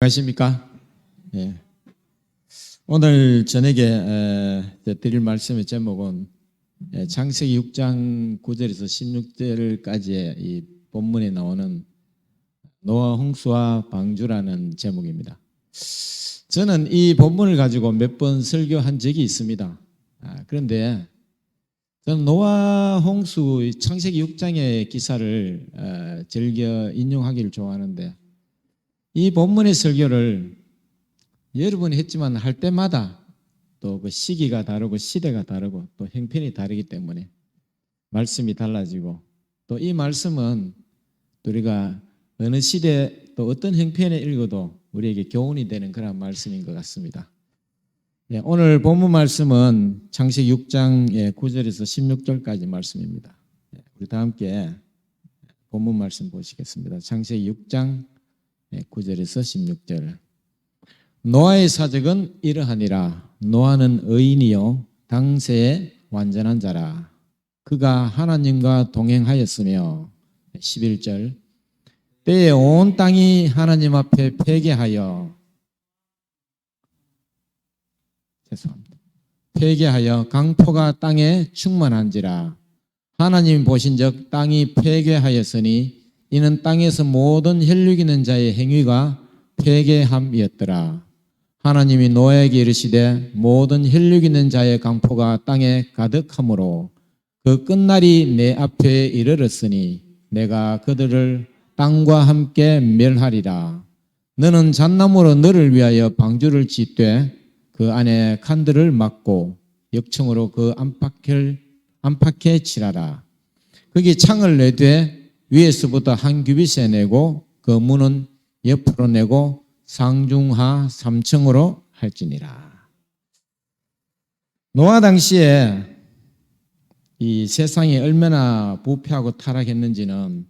안녕하십니까? 예. 오늘 저녁에 드릴 말씀의 제목은 창세기 6장 9절에서 16절까지의 이 본문에 나오는 노아 홍수와 방주라는 제목입니다. 저는 이 본문을 가지고 몇 번 설교한 적이 있습니다. 그런데 저는 노아 홍수 창세기 6장의 기사를 즐겨 인용하기를 좋아하는데 이 본문의 설교를 여러 번 했지만 할 때마다 또 그 시기가 다르고 시대가 다르고 또 형편이 다르기 때문에 말씀이 달라지고 또 이 말씀은 또 우리가 어느 시대 또 어떤 형편에 읽어도 우리에게 교훈이 되는 그런 말씀인 것 같습니다. 오늘 본문 말씀은 창세기 6장 9절에서 16절까지 말씀입니다. 우리 다 함께 본문 말씀 보시겠습니다. 창세기 6장 9절에서 16절. 노아의 사적은 이러하니라. 노아는 의인이요 당세에 완전한 자라. 그가 하나님과 동행하였으며 11절. 때에 온 땅이 하나님 앞에 폐괴하여 강포가 땅에 충만한지라. 하나님이 보신즉 땅이 폐괴하였으니 이는 땅에서 모든 혈육 있는 자의 행위가 폐괴함이었더라. 하나님이 노아에게 이르시되 모든 혈육 있는 자의 강포가 땅에 가득하므로 그 끝날이 내 앞에 이르렀으니 내가 그들을 땅과 함께 멸하리라. 너는 잣나무로 너를 위하여 방주를 짓되 그 안에 칸들을 막고 역청으로 그 안팎에 칠하라. 거기 창을 내되 위에서부터 한 규빗에 내고 그 문은 옆으로 내고 상중하 3층으로 할지니라. 노아 당시에 이 세상이 얼마나 부패하고 타락했는지는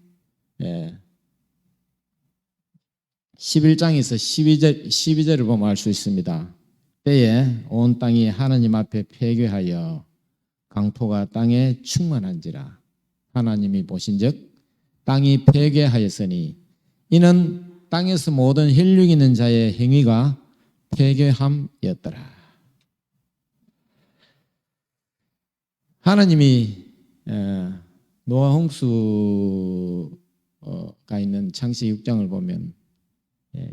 11장에서 12절을 보면 알 수 있습니다. 때에 온 땅이 하나님 앞에 폐괴하여 강포가 땅에 충만한지라. 하나님이 보신즉 땅이 폐괴하였으니 이는 땅에서 모든 혈육 있는 자의 행위가 폐괴함이었더라. 하나님이 노아 홍수가 있는 창세기 6장을 보면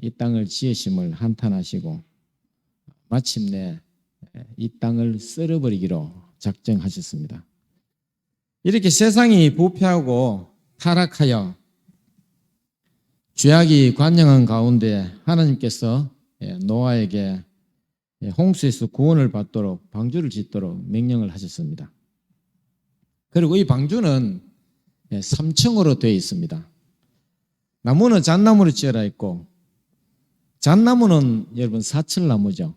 이 땅을 지으심을 한탄하시고 마침내 이 땅을 썰어버리기로 작정하셨습니다. 이렇게 세상이 부패하고 타락하여 죄악이 관영한 가운데 하나님께서 노아에게 홍수에서 구원을 받도록 방주를 짓도록 명령을 하셨습니다. 그리고 이 방주는 3층으로 되어 있습니다. 나무는 잣나무로 지어라 있고, 잣나무는 여러분 사철나무죠.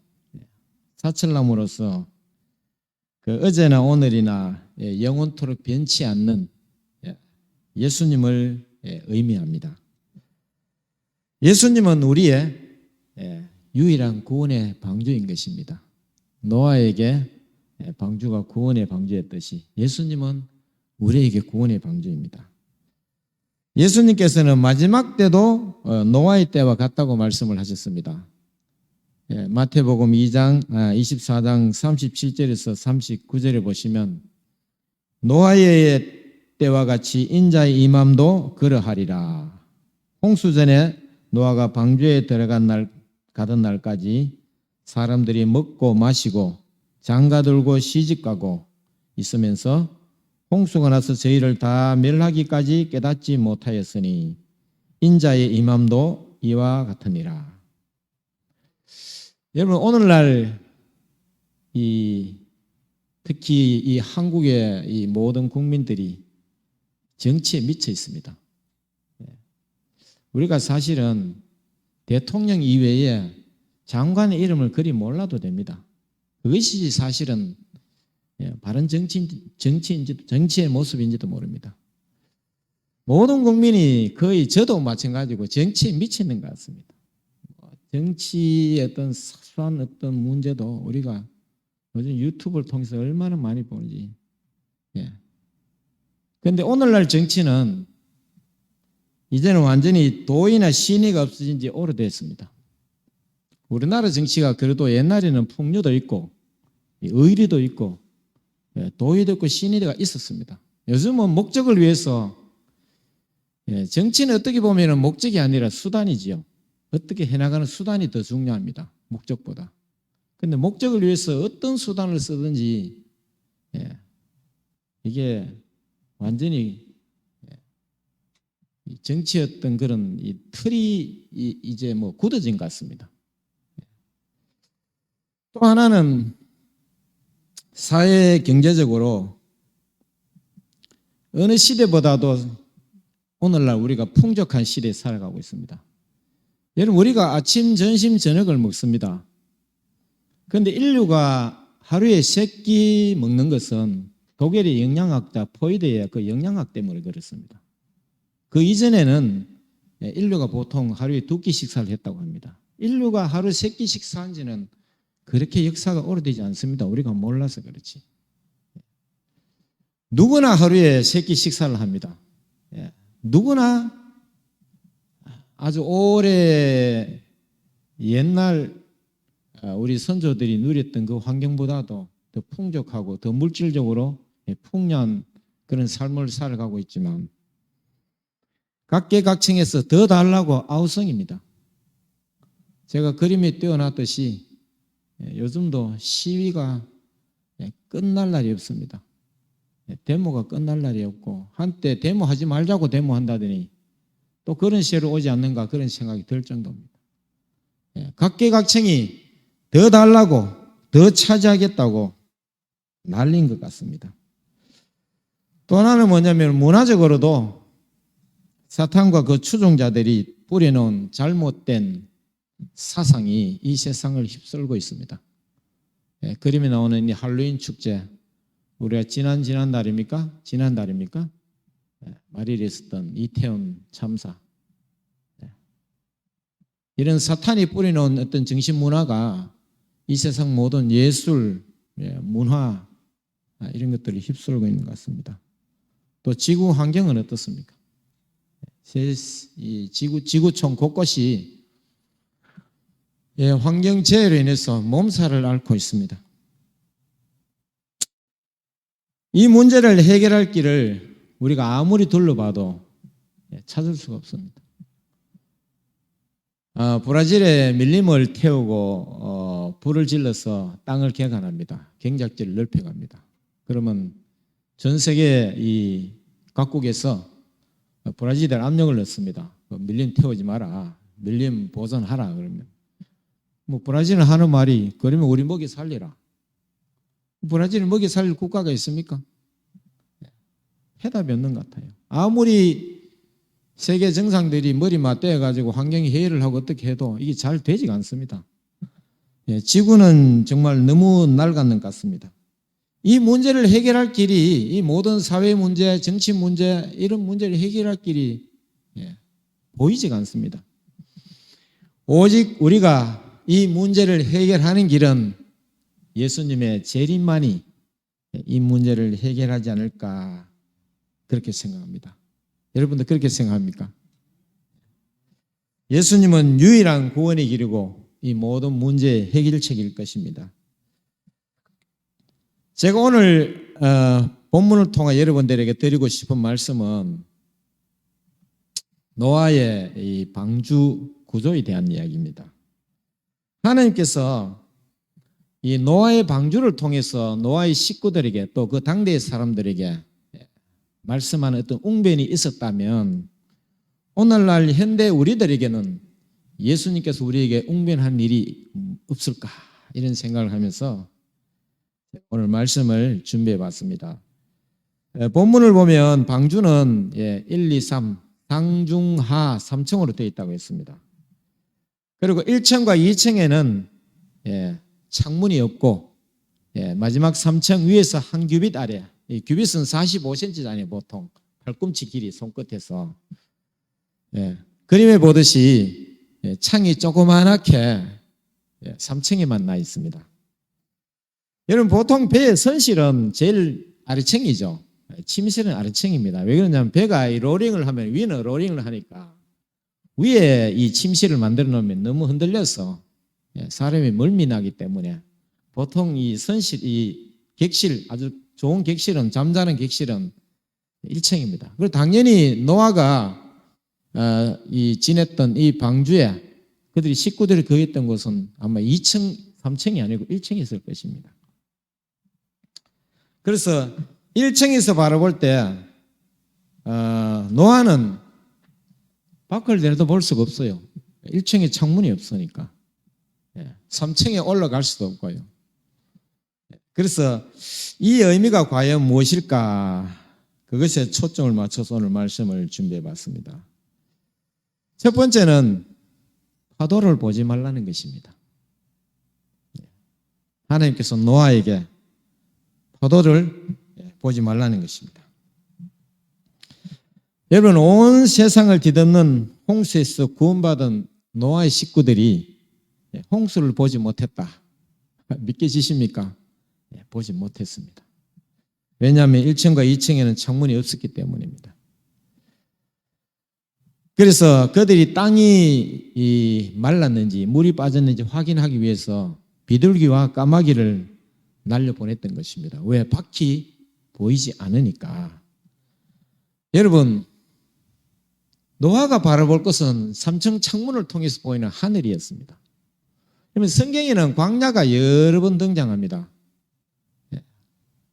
사철나무로서 그 어제나 오늘이나 영원토록 변치 않는 예수님을 의미합니다. 예수님은 우리의 유일한 구원의 방주인 것입니다. 노아에게 방주가 구원의 방주였듯이 예수님은 우리에게 구원의 방주입니다. 예수님께서는 마지막 때도 노아의 때와 같다고 말씀을 하셨습니다. 마태복음 24장 37절에서 39절에 보시면 노아의 때와 같이 인자의 임함도 그러하리라. 홍수 전에 노아가 방주에 가던 날까지 사람들이 먹고 마시고 장가들고 시집가고 있으면서 홍수가 나서 저희를 다 멸하기까지 깨닫지 못하였으니 인자의 임함도 이와 같으니라. 여러분 오늘날 특히 이 한국의 이 모든 국민들이 정치에 미쳐 있습니다. 우리가 사실은 대통령 이외에 장관의 이름을 그리 몰라도 됩니다. 그것이 사실은 바른 정치의 모습인지도 모릅니다. 모든 국민이 거의 저도 마찬가지고 정치에 미치는 것 같습니다. 정치의 어떤 사소한 어떤 문제도 우리가 요즘 유튜브를 통해서 얼마나 많이 보는지. 그런데 오늘날 정치는 이제는 완전히 도의나 신의가 없어진 지 오래됐습니다. 우리나라 정치가 그래도 옛날에는 풍류도 있고 의리도 있고 도의도 있고 신의가 있었습니다. 요즘은 목적을 위해서 정치는 어떻게 보면 목적이 아니라 수단이지요. 어떻게 해나가는 수단이 더 중요합니다. 목적보다. 근데 목적을 위해서 어떤 수단을 쓰든지 이게 완전히 정치였던 그런 이 틀이 이제 뭐 굳어진 것 같습니다. 또 하나는 사회 경제적으로 어느 시대보다도 오늘날 우리가 풍족한 시대에 살아가고 있습니다. 여러분, 우리가 아침, 점심, 저녁을 먹습니다. 그런데 인류가 하루에 3끼 먹는 것은 독일의 영양학자 포이드의 그 영양학 때문에 그렇습니다. 그 이전에는 인류가 보통 하루에 2끼 식사를 했다고 합니다. 인류가 하루 3끼 식사한 지는 그렇게 역사가 오래되지 않습니다. 우리가 몰라서 그렇지. 누구나 하루에 3끼 식사를 합니다. 누구나 아주 오래 옛날 우리 선조들이 누렸던 그 환경보다도 더 풍족하고 더 물질적으로 풍요한 그런 삶을 살아가고 있지만 각계각층에서 더 달라고 아우성입니다. 제가 그림에 띄워놨듯이 요즘도 시위가 끝날 날이 없습니다. 데모가 끝날 날이 없고 한때 데모하지 말자고 데모한다더니 또 그런 시대로 오지 않는가 그런 생각이 들 정도입니다. 각계각층이 더 달라고 더 차지하겠다고 난리인 것 같습니다. 또 하나는 뭐냐면 문화적으로도 사탄과 그 추종자들이 뿌려놓은 잘못된 사상이 이 세상을 휩쓸고 있습니다. 그림에 나오는 이 할로윈 축제, 우리가 지난달입니까? 말일에 있었던 이태원 참사. 이런 사탄이 뿌려놓은 어떤 정신 문화가 이 세상 모든 예술, 문화 이런 것들이 휩쓸고 있는 것 같습니다. 또 지구 환경은 어떻습니까? 이 지구촌 곳곳이 환경재해로 인해서 몸살을 앓고 있습니다. 이 문제를 해결할 길을 우리가 아무리 둘러봐도 찾을 수가 없습니다. 브라질에 밀림을 태우고 불을 질러서 땅을 개간합니다. 경작지를 넓혀갑니다. 그러면 전 세계 이 각국에서 브라질에 압력을 넣습니다. 밀림 태우지 마라. 밀림 보존하라. 그러면 뭐 브라질은 하는 말이 그러면 우리 먹이 살리라. 브라질은 먹이 살릴 국가가 있습니까? 해답이 없는 것 같아요. 아무리 세계 정상들이 머리 맞대가지고 환경에 회의를 하고 어떻게 해도 이게 잘 되지가 않습니다. 지구는 정말 너무 낡았는 것 같습니다. 이 문제를 해결할 길이 이 모든 사회 문제, 정치 문제 이런 문제를 해결할 길이 보이지가 않습니다. 오직 우리가 이 문제를 해결하는 길은 예수님의 재림만이 이 문제를 해결하지 않을까 그렇게 생각합니다. 여러분도 그렇게 생각합니까? 예수님은 유일한 구원의 길이고 이 모든 문제의 해결책일 것입니다. 제가 오늘 본문을 통해 여러분들에게 드리고 싶은 말씀은 노아의 이 방주 구조에 대한 이야기입니다. 하나님께서 이 노아의 방주를 통해서 노아의 식구들에게 또 그 당대의 사람들에게 말씀하는 어떤 웅변이 있었다면 오늘날 현대 우리들에게는 예수님께서 우리에게 웅변한 일이 없을까 이런 생각을 하면서 오늘 말씀을 준비해 봤습니다. 본문을 보면 방주는 1, 2, 3 상중하 3층으로 되어 있다고 했습니다. 그리고 1층과 2층에는 창문이 없고 마지막 3층 위에서 한 규빗 아래, 이 규빗은 45cm잖아요. 보통 팔꿈치 길이 손끝에서 그림에 보듯이 창이 조그만하게 3층에만 나 있습니다. 여러분 보통 배의 선실은 제일 아래층이죠. 침실은 아래층입니다. 왜 그러냐면 배가 로링을 하면 위는 로링을 하니까 위에 이 침실을 만들어 놓으면 너무 흔들려서 사람이 멀미나기 때문에 보통 이 객실, 아주 좋은 객실은, 잠자는 객실은 1층입니다. 그리고 당연히 노아가 지냈던 이 방주에 그들이 식구들이 거했던 곳은 아마 2층, 3층이 아니고 1층에 있을 것입니다. 그래서 1층에서 바라볼 때 노아는 밖을 내려도 볼 수가 없어요. 1층에 창문이 없으니까. 3층에 올라갈 수도 없고요. 그래서 이 의미가 과연 무엇일까? 그것에 초점을 맞춰서 오늘 말씀을 준비해 봤습니다. 첫 번째는 파도를 보지 말라는 것입니다. 하나님께서 노아에게 파도를 보지 말라는 것입니다. 여러분, 온 세상을 뒤덮는 홍수에서 구원받은 노아의 식구들이 홍수를 보지 못했다. 믿겨지십니까? 보지 못했습니다. 왜냐하면 1층과 2층에는 창문이 없었기 때문입니다. 그래서 그들이 땅이 말랐는지 물이 빠졌는지 확인하기 위해서 비둘기와 까마귀를 날려보냈던 것입니다. 왜? 밖이 보이지 않으니까. 여러분, 노아가 바라볼 것은 3층 창문을 통해서 보이는 하늘이었습니다. 그러면 성경에는 광야가 여러 번 등장합니다.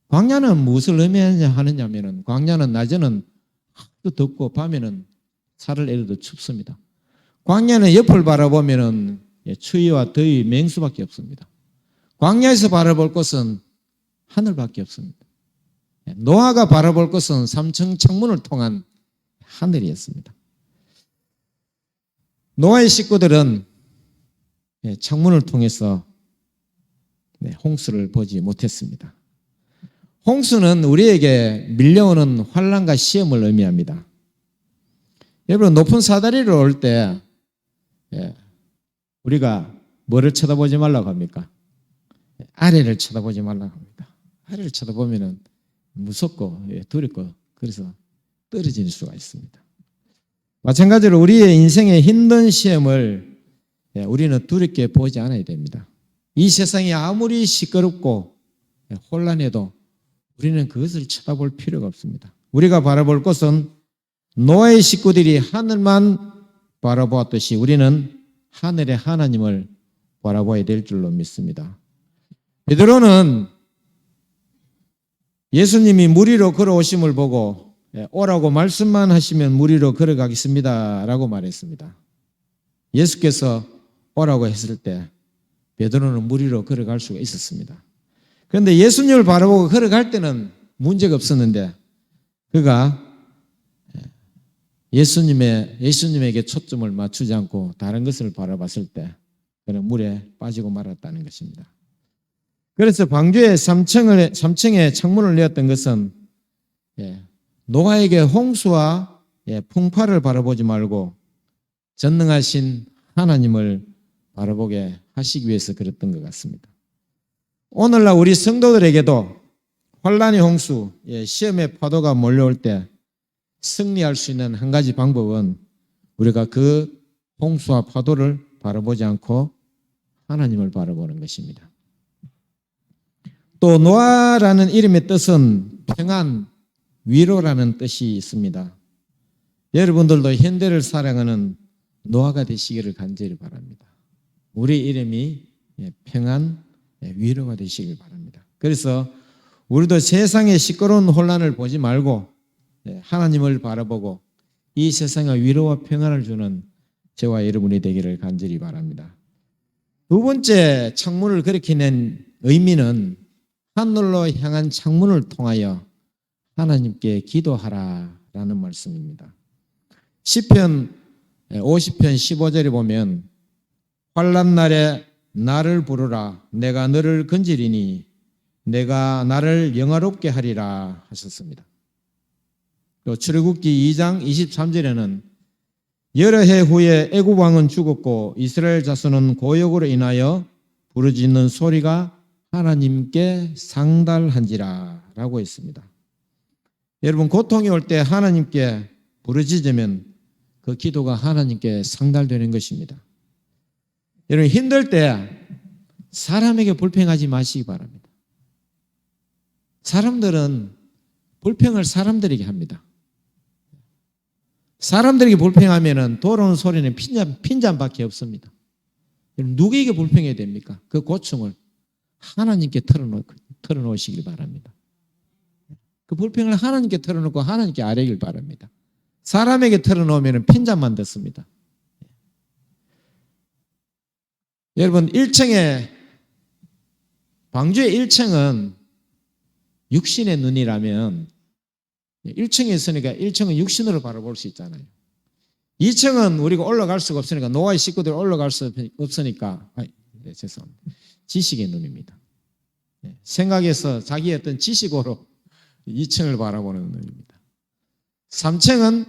광야는 무엇을 의미하느냐면 광야는 낮에는 하도 덥고 밤에는 살을 에려도 춥습니다. 광야는 옆을 바라보면 추위와 더위, 맹수밖에 없습니다. 광야에서 바라볼 것은 하늘밖에 없습니다. 노아가 바라볼 것은 3층 창문을 통한 하늘이었습니다. 노아의 식구들은 창문을 통해서 홍수를 보지 못했습니다. 홍수는 우리에게 밀려오는 환난과 시험을 의미합니다. 여러분, 높은 사다리로 올 때 우리가 뭐를 쳐다보지 말라고 합니까? 아래를 쳐다보지 말라고 합니다. 아래를 쳐다보면 무섭고 두렵고 그래서 떨어질 수가 있습니다. 마찬가지로 우리의 인생의 힘든 시험을 우리는 두렵게 보지 않아야 됩니다. 이 세상이 아무리 시끄럽고 혼란해도 우리는 그것을 쳐다볼 필요가 없습니다. 우리가 바라볼 것은 노아의 식구들이 하늘만 바라보았듯이 우리는 하늘의 하나님을 바라봐야 될 줄로 믿습니다. 베드로는 예수님이 물 위로 걸어오심을 보고 오라고 말씀만 하시면 물 위로 걸어가겠습니다 라고 말했습니다. 예수께서 오라고 했을 때 베드로는 물 위로 걸어갈 수가 있었습니다. 그런데 예수님을 바라보고 걸어갈 때는 문제가 없었는데 그가 예수님에게 초점을 맞추지 않고 다른 것을 바라봤을 때 그는 물에 빠지고 말았다는 것입니다. 그래서 방주의 3층에 창문을 내었던 것은 노아에게 홍수와 풍파를 바라보지 말고 전능하신 하나님을 바라보게 하시기 위해서 그랬던 것 같습니다. 오늘날 우리 성도들에게도 환난의 홍수, 시험의 파도가 몰려올 때 승리할 수 있는 한 가지 방법은 우리가 그 홍수와 파도를 바라보지 않고 하나님을 바라보는 것입니다. 또 노아라는 이름의 뜻은 평안, 위로라는 뜻이 있습니다. 여러분들도 현대를 사랑하는 노아가 되시기를 간절히 바랍니다. 우리 이름이 평안, 위로가 되시길 바랍니다. 그래서 우리도 세상의 시끄러운 혼란을 보지 말고 하나님을 바라보고 이 세상에 위로와 평안을 주는 저와 여러분이 되기를 간절히 바랍니다. 두 번째 창문을 그렇게 낸 의미는 하늘로 향한 창문을 통하여 하나님께 기도하라라는 말씀입니다. 시편 50편 15절에 보면 환난 날에 나를 부르라 내가 너를 건지리니 내가 나를 영화롭게 하리라 하셨습니다. 또 출애굽기 2장 23절에는 여러 해 후에 애굽 왕은 죽었고 이스라엘 자손은 고역으로 인하여 부르짖는 소리가 하나님께 상달한지라 라고 했습니다. 여러분, 고통이 올 때 하나님께 부르짖으면 그 기도가 하나님께 상달되는 것입니다. 여러분, 힘들 때 사람에게 불평하지 마시기 바랍니다. 사람들은 불평을 사람들에게 합니다. 사람들에게 불평하면 돌아오는 소리는 핀잔밖에 없습니다. 누구에게 불평해야 됩니까? 그 고충을 하나님께 털어놓으시길 바랍니다. 그 불평을 하나님께 털어놓고 하나님께 아뢰길 바랍니다. 사람에게 털어놓으면 핀잔만 듣습니다. 여러분, 1층에 방주의 1층은 육신의 눈이라면 1층에 있으니까 1층은 육신으로 바라볼 수 있잖아요. 2층은 우리가 올라갈 수가 없으니까, 노아의 식구들 올라갈 수 없으니까, 죄송합니다. 지식의 눈입니다. 생각에서 자기의 어떤 지식으로 2층을 바라보는 눈입니다. 3층은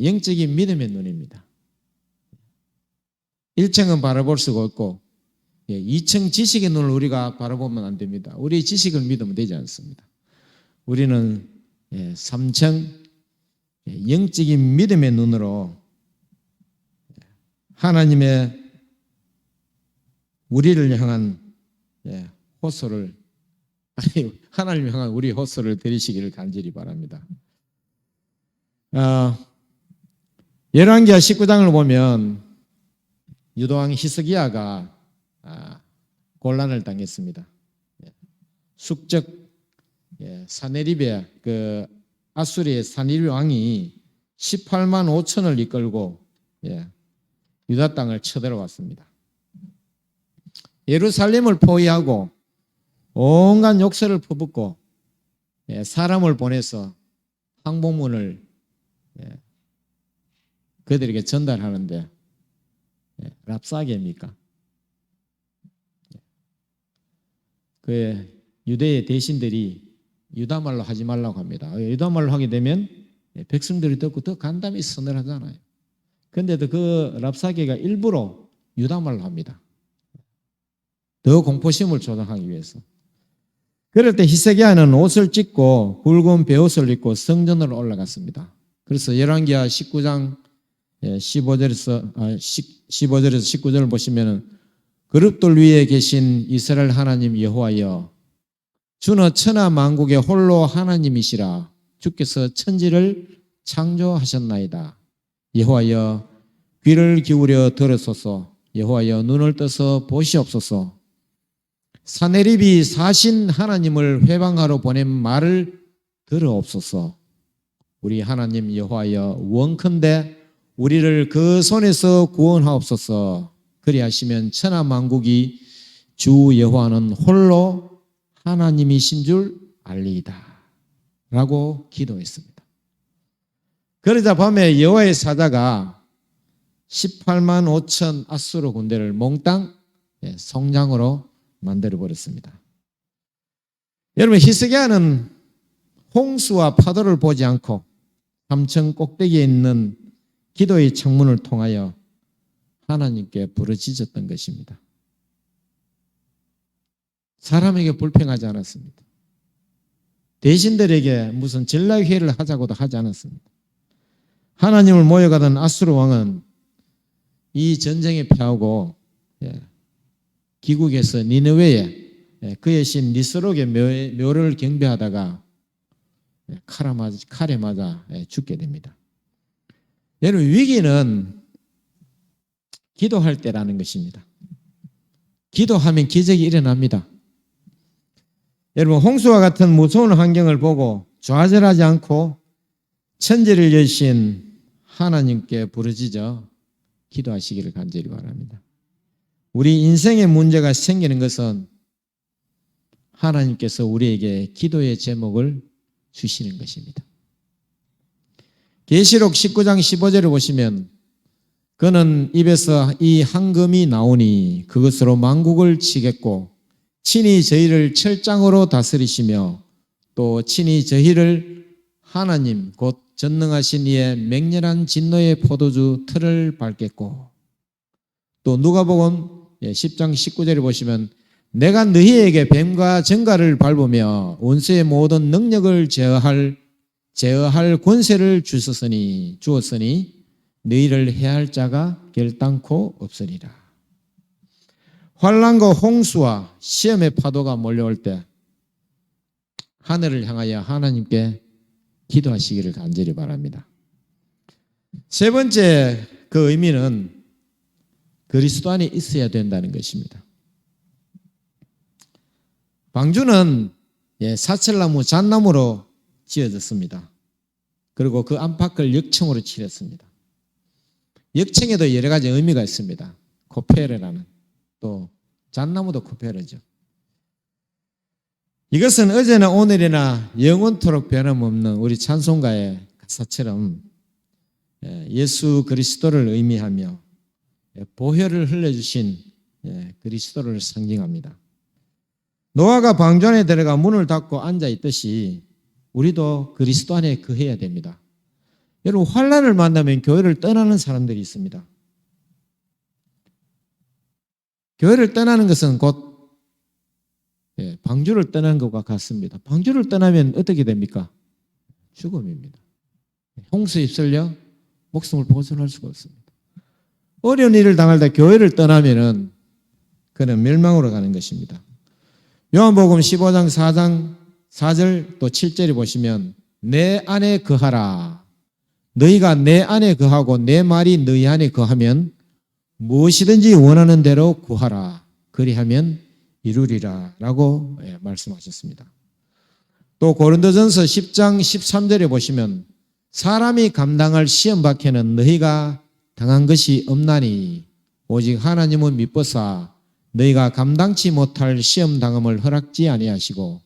영적인 믿음의 눈입니다. 1층은 바라볼 수가 없고 2층 지식의 눈을 우리가 바라보면 안 됩니다. 우리의 지식을 믿으면 되지 않습니다. 우리는 3층 영적인 믿음의 눈으로 하나님의 우리를 향한 호소를, 하나님을 향한 우리 호소를 드리시기를 간절히 바랍니다. 열왕기하 19장을 보면 유도왕 히스기야가 곤란을 당했습니다. 숙적 사네립의 그 아수리의 사네립 왕이 18만 5천을 이끌고 유다 땅을 쳐들어왔습니다. 예루살렘을 포위하고 온갖 욕설을 퍼붓고 사람을 보내서 항복문을 그들에게 전달하는데 랍사게입니까? 그 유대의 대신들이 유다말로 하지 말라고 합니다. 유다말로 하게 되면 백성들이 듣고 더 간담이 서늘하잖아요. 그런데도 그 랍사게가 일부러 유다말로 합니다. 더 공포심을 조장하기 위해서. 그럴 때 히스기야는 옷을 찢고 굵은 베옷을 입고 성전으로 올라갔습니다. 그래서 열왕기하 19장 15절에서 19절을 보시면은 그룹들 위에 계신 이스라엘 하나님 여호와여, 주는 천하 만국의 홀로 하나님이시라. 주께서 천지를 창조하셨나이다. 여호와여, 귀를 기울여 들으소서. 여호와여, 눈을 떠서 보시옵소서. 사네립이 사신 하나님을 회방하러 보낸 말을 들어옵소서. 우리 하나님 여호와여, 원컨대 우리를 그 손에서 구원하옵소서. 그리하시면 천하 만국이 주 여호와는 홀로 하나님이신 줄 알리이다 라고 기도했습니다. 그러자 밤에 여호와의 사자가 18만 5천 아수르 군대를 몽땅 송장으로 만들어버렸습니다. 여러분, 히스기야는 홍수와 파도를 보지 않고 3층 꼭대기에 있는 기도의 창문을 통하여 하나님께 부르짖었던 것입니다. 사람에게 불평하지 않았습니다. 대신들에게 무슨 전략회의를 하자고도 하지 않았습니다. 하나님을 모여가던 아수르 왕은 이 전쟁에 패하고 기국에서 니느웨에 그의 신 니스록의 묘를 경배하다가 칼에 맞아 죽게 됩니다. 여러분, 위기는 기도할 때라는 것입니다. 기도하면 기적이 일어납니다. 여러분, 홍수와 같은 무서운 환경을 보고 좌절하지 않고 천지를 여신 하나님께 부르짖어 기도하시기를 간절히 바랍니다. 우리 인생의 문제가 생기는 것은 하나님께서 우리에게 기도의 제목을 주시는 것입니다. 계시록 19장 15절을 보시면 그는 입에서 이 황금이 나오니 그것으로 만국을 치겠고 친히 저희를 철장으로 다스리시며 또 친히 저희를 하나님 곧 전능하신 이의 맹렬한 진노의 포도주 틀을 밟겠고, 또 누가복음 10장 19절을 보시면 내가 너희에게 뱀과 정갈을 밟으며 원수의 모든 능력을 제어할 권세를 주었으니 너희를 해할 자가 결단코 없으리라. 환난과 홍수와 시험의 파도가 몰려올 때 하늘을 향하여 하나님께 기도하시기를 간절히 바랍니다. 세 번째 그 의미는 그리스도 안에 있어야 된다는 것입니다. 방주는 사철나무, 잣나무로 지어졌습니다. 그리고 그 안팎을 역청으로 칠했습니다. 역청에도 여러 가지 의미가 있습니다. 코페르라는, 또 잣나무도 코페르죠. 이것은 어제나 오늘이나 영원토록 변함없는 우리 찬송가의 가사처럼 예수 그리스도를 의미하며 보혈을 흘려주신 그리스도를 상징합니다. 노아가 방주 안에 들어가 문을 닫고 앉아있듯이 우리도 그리스도 안에 거해야 됩니다. 여러분, 환난을 만나면 교회를 떠나는 사람들이 있습니다. 교회를 떠나는 것은 곧 방주를 떠나는 것과 같습니다. 방주를 떠나면 어떻게 됩니까? 죽음입니다. 홍수에 휩쓸려 목숨을 보존할 수가 없습니다. 어려운 일을 당할 때 교회를 떠나면은 그는 멸망으로 가는 것입니다. 요한복음 15장 4장 4절 또 7절에 보시면 내 안에 거하라. 너희가 내 안에 거하고 내 말이 너희 안에 거하면 무엇이든지 원하는 대로 구하라. 그리하면 이루리라 라고 말씀하셨습니다. 또 고린도전서 10장 13절에 보시면 사람이 감당할 시험 밖에는 너희가 당한 것이 없나니 오직 하나님은 미쁘사 너희가 감당치 못할 시험 당함을 허락지 아니하시고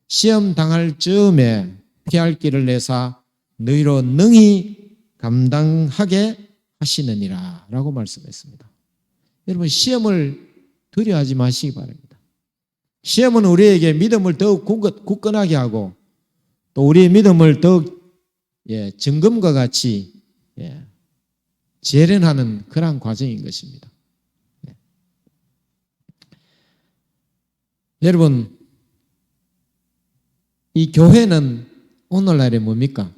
시험 당할 즈음에 피할 길을 내사 너희로 능히 감당하게 하시느니라 라고 말씀했습니다. 여러분, 시험을 두려워하지 마시기 바랍니다. 시험은 우리에게 믿음을 더욱 굳건하게 하고 또 우리의 믿음을 더욱 정금과 같이 재련하는 그러한 과정인 것입니다. 여러분, 이 교회는 오늘날에 뭡니까?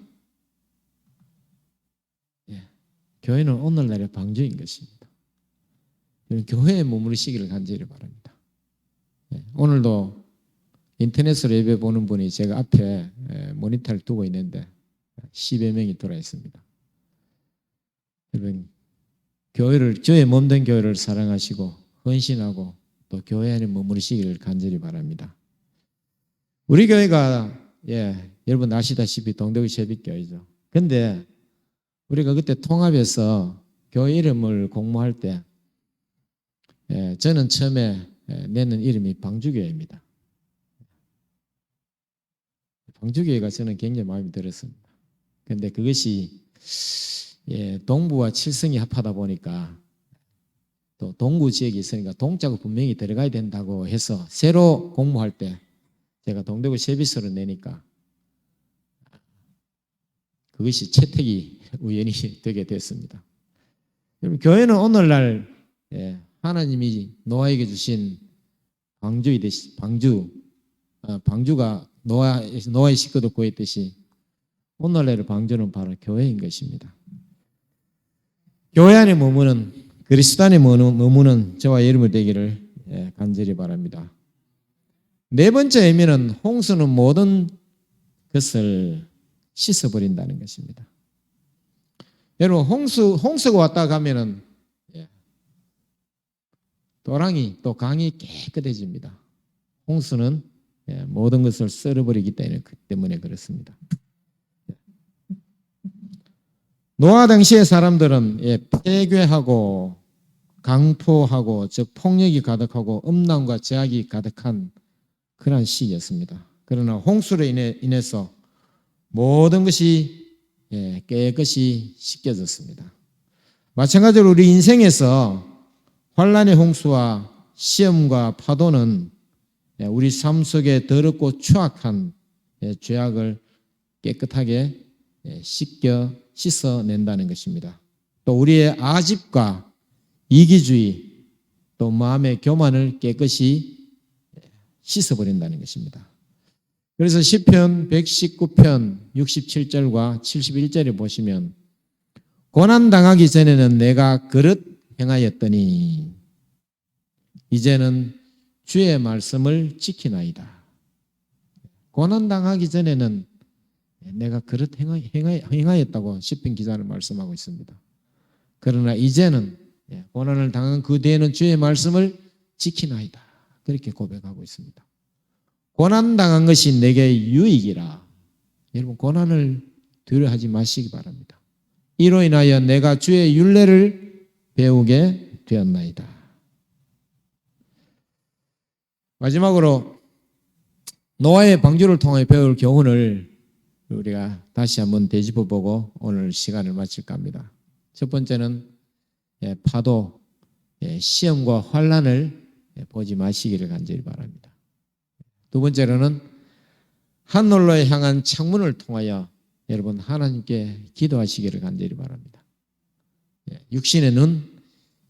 교회는 오늘날의 방주인 것입니다. 교회에 머무르시기를 간절히 바랍니다. 오늘도 인터넷으로 예배 보는 분이 제가 앞에 모니터를 두고 있는데 10여 명이 들어와 있습니다. 여러분, 교회를, 저의 몸된 교회를 사랑하시고 헌신하고 또 교회 안에 머무르시기를 간절히 바랍니다. 우리 교회가 여러분 아시다시피 동대구 새벽교회죠. 근데 우리가 그때 통합해서 교회 이름을 공모할 때 저는 처음에 내는 이름이 방주교회입니다. 방주교회가 저는 굉장히 마음에 들었습니다. 그런데 그것이 동부와 칠성이 합하다 보니까 또 동구 지역이 있으니까 동자가 분명히 들어가야 된다고 해서 새로 공모할 때 제가 동대구 세비서를 내니까 그것이 채택이 우연히 되게 됐습니다. 여러분, 교회는 오늘날 하나님이 노아에게 주신 방주가 노아의 식구도 구했듯이 오늘날의 방주는 바로 교회인 것입니다. 교회 안에 머무는, 그리스도 안에 머무는 저와 여러분 되기를 간절히 바랍니다. 네 번째 의미는 홍수는 모든 것을 씻어버린다는 것입니다. 여러분, 홍수가 왔다 가면은 도랑이 또 강이 깨끗해집니다. 홍수는 모든 것을 썰어버리기 때문에 그렇습니다. 노아 당시의 사람들은 폐괴하고 강포하고 즉 폭력이 가득하고 음란과 제약이 가득한 그런 시기였습니다. 그러나 홍수로 인해서 모든 것이 깨끗이 씻겨졌습니다. 마찬가지로 우리 인생에서 환난의 홍수와 시험과 파도는 우리 삶 속에 더럽고 추악한 죄악을 깨끗하게 씻어낸다는 것입니다. 또 우리의 아집과 이기주의 또 마음의 교만을 깨끗이 씻어버린다는 것입니다. 그래서 시편 119편 67절과 71절에 보시면 고난당하기 전에는 내가 그릇 행하였더니 이제는 주의 말씀을 지키나이다. 고난당하기 전에는 내가 그릇 행하였다고 시편 기자는 말씀하고 있습니다. 그러나 이제는 고난을 당한 그 뒤에는 주의 말씀을 지키나이다. 그렇게 고백하고 있습니다. 고난당한 것이 내게 유익이라. 여러분, 고난을 두려워하지 마시기 바랍니다. 이로 인하여 내가 주의 율례를 배우게 되었나이다. 마지막으로 노아의 방주를 통해 배울 교훈을 우리가 다시 한번 되짚어보고 오늘 시간을 마칠까 합니다. 첫 번째는 파도, 시험과 환난을 보지 마시기를 간절히 바랍니다. 두 번째로는 하늘로 향한 창문을 통하여 여러분 하나님께 기도하시기를 간절히 바랍니다. 육신의 눈,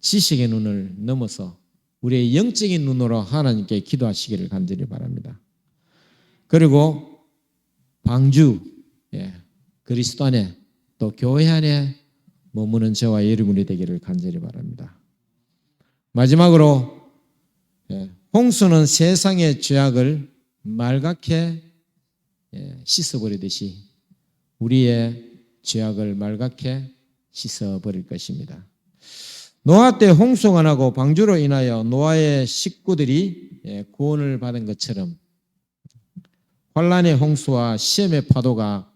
지식의 눈을 넘어서 우리의 영적인 눈으로 하나님께 기도하시기를 간절히 바랍니다. 그리고 방주, 그리스도 안에 또 교회 안에 머무는 저와 여러분이 되기를 간절히 바랍니다. 마지막으로 홍수는 세상의 죄악을 말갛게 씻어버리듯이 우리의 죄악을 말갛게 씻어버릴 것입니다. 노아 때 홍수가 나고 방주로 인하여 노아의 식구들이 구원을 받은 것처럼 환난의 홍수와 시험의 파도가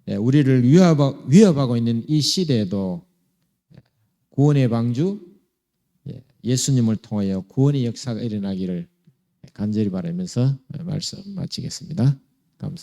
우리를 위협하고 있는 이 시대에도 구원의 방주, 예수님을 통하여 구원의 역사가 일어나기를 간절히 바라면서 말씀 마치겠습니다. 감사합니다.